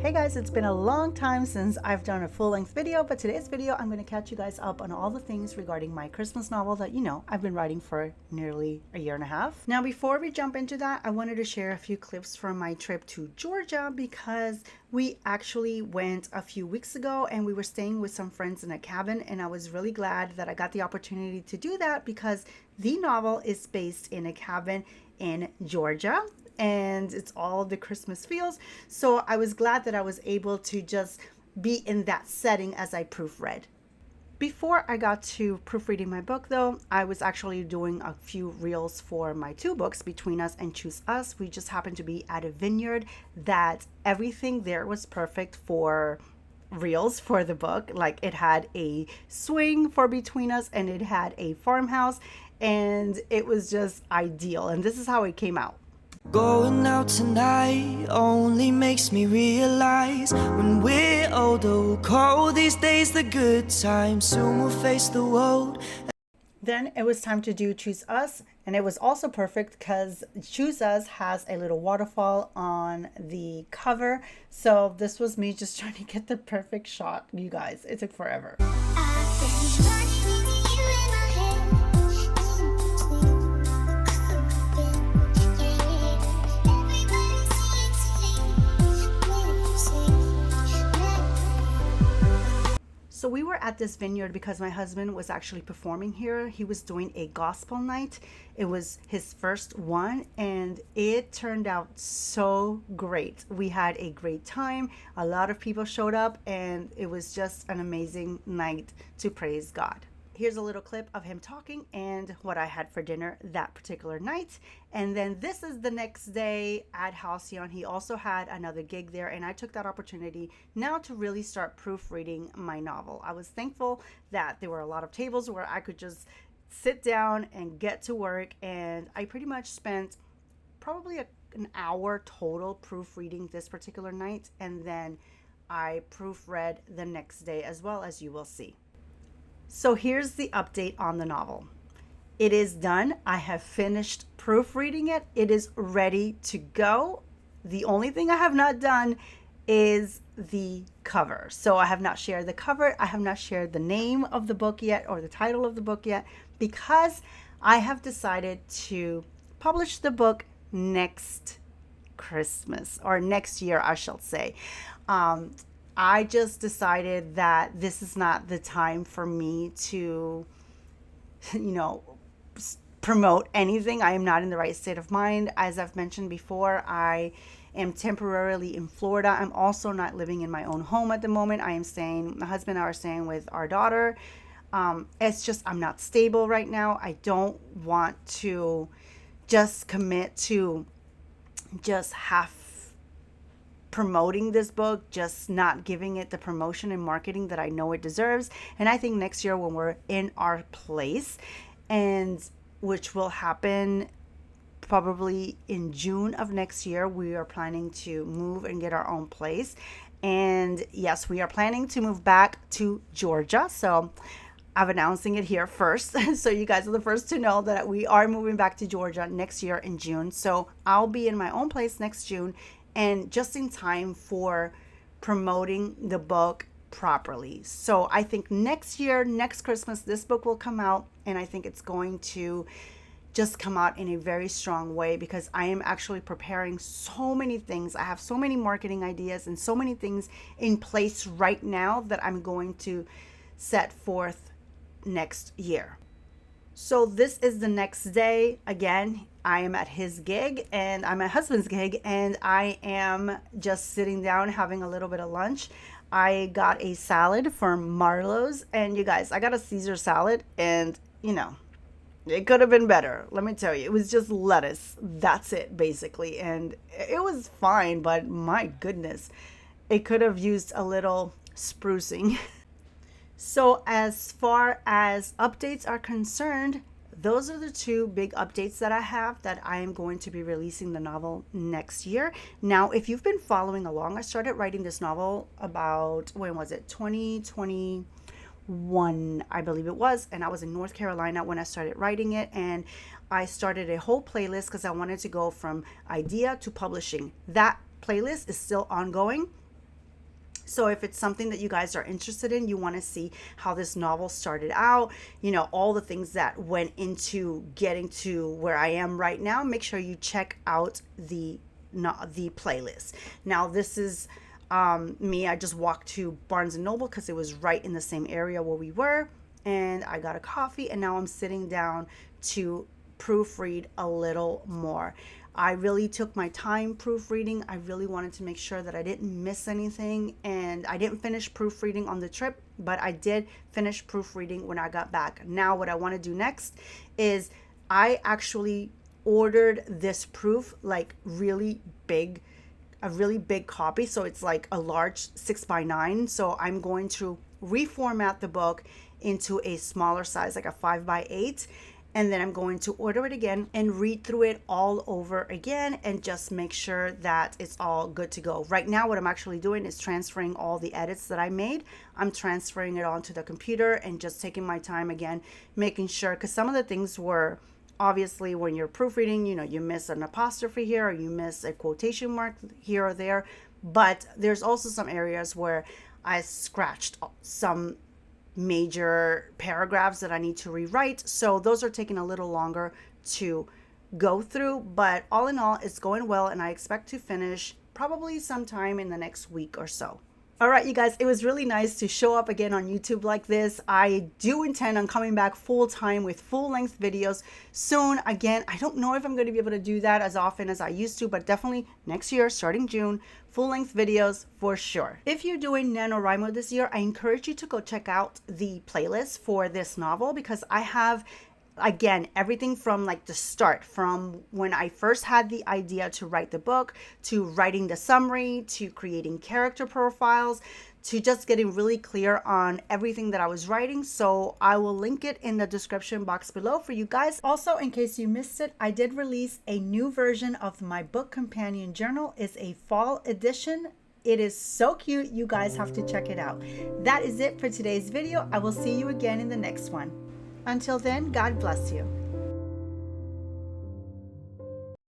Hey guys, it's been a long time since I've done a full-length video, but today's video I'm going to catch you guys up on all the things regarding my Christmas novel that I've been writing for nearly a year and a half. Now before we jump into that, I wanted to share a few clips from my trip to Georgia because we actually went a few weeks ago and we were staying with some friends in a cabin, and I was really glad that I got the opportunity to do that because the novel is based in a cabin in Georgia and it's all the Christmas feels. So I was glad that I was able to just be in that setting as I proofread. Before I got to proofreading my book though, I was actually doing a few reels for my two books, Between Us and Choose Us. We just happened to be at a vineyard that everything there was perfect for reels for the book. Like it had a swing for Between Us and it had a farmhouse and it was just ideal. And this is how it came out. Going out tonight only makes me realize when we're older, we'll call these days the good times. Soon we'll face the world. Then it was time to do Choose Us, and it was also perfect because Choose Us has a little waterfall on the cover. So this was me just trying to get the perfect shot, you guys. It took forever. So we were at this vineyard because my husband was actually performing here. He was doing a gospel night. It was his first one and it turned out so great. We had a great time. A lot of people showed up and it was just an amazing night to praise God. Here's a little clip of him talking and what I had for dinner that particular night. And then this is the next day at Halcyon. He also had another gig there, and I took that opportunity now to really start proofreading my novel. I was thankful that there were a lot of tables where I could just sit down and get to work, and I pretty much spent probably an hour total proofreading this particular night, and then I proofread the next day as well, as you will see. So here's the update on the novel. It is done. I have finished proofreading it. It is ready to go. The only thing I have not done is the cover. So I have not shared the cover. I have not shared the name of the book yet or the title of the book yet because I have decided to publish the book next Christmas or next year, I shall say. I just decided that this is not the time for me to, promote anything. I am not in the right state of mind. As I've mentioned before, I am temporarily in Florida. I'm also not living in my own home at the moment. My husband and I are staying with our daughter. It's just, I'm not stable right now. I don't want to just commit to just half promoting this book, just not giving it the promotion and marketing that I know it deserves. And I think next year when we're in our place, and which will happen probably in June of next year, we are planning to move and get our own place. And yes, we are planning to move back to Georgia. So I'm announcing it here first. So you guys are the first to know that we are moving back to Georgia next year in June. So I'll be in my own place next June, and just in time for promoting the book properly. So I think next year, next Christmas, this book will come out, and I think it's going to just come out in a very strong way because I am actually preparing so many things. I have so many marketing ideas and so many things in place right now that I'm going to set forth next year. So this is the next day. Again, I am at his gig and I'm at husband's gig, and I am just sitting down having a little bit of lunch. I got a salad from Marlowe's, and you guys, I got a Caesar salad, and it could have been better. Let me tell you, it was just lettuce. That's it basically. And it was fine, but my goodness, it could have used a little sprucing. So as far as updates are concerned, those are the two big updates that I have, that I am going to be releasing the novel next year. Now, if you've been following along, I started writing this novel about, when was it? 2021, I believe it was. And I was in North Carolina when I started writing it. And I started a whole playlist because I wanted to go from idea to publishing. That playlist is still ongoing. So if it's something that you guys are interested in, you want to see how this novel started out, you know, all the things that went into getting to where I am right now, make sure you check out the playlist. Now this is me. I just walked to Barnes and Noble because it was right in the same area where we were, and I got a coffee, and now I'm sitting down to proofread a little more. I really took my time proofreading. I really wanted to make sure that I didn't miss anything, and I didn't finish proofreading on the trip, but I did finish proofreading when I got back. Now what I want to do next is I actually ordered this proof like really big, a really big copy, so it's like a large 6x9. So I'm going to reformat the book into a smaller size, like a 5x8, and then I'm going to order it again and read through it all over again and just make sure that it's all good to go. Right now what I'm actually doing is transferring all the edits that I made. I'm transferring it onto the computer and just taking my time again, making sure, because some of the things were, obviously when you're proofreading, you know, you miss an apostrophe here or you miss a quotation mark here or there, but there's also some areas where I scratched some major paragraphs that I need to rewrite. So those are taking a little longer to go through, but all in all, it's going well, and I expect to finish probably sometime in the next week or so. All right, you guys, it was really nice to show up again on YouTube like this. I do intend on coming back full time with full length videos soon. Again, I don't know if I'm going to be able to do that as often as I used to, but definitely next year, starting June, full length videos for sure. If you're doing NaNoWriMo this year, I encourage you to go check out the playlist for this novel, because I have, again, everything from like the start, from when I first had the idea to write the book, to writing the summary, to creating character profiles, to just getting really clear on everything that I was writing. So I will link it in the description box below for you guys. Also, in case you missed it, I did release a new version of my book companion journal. It's a fall edition. It is so cute. You guys have to check it out. That is it for today's video. I will see you again in the next one. Until then, God bless you.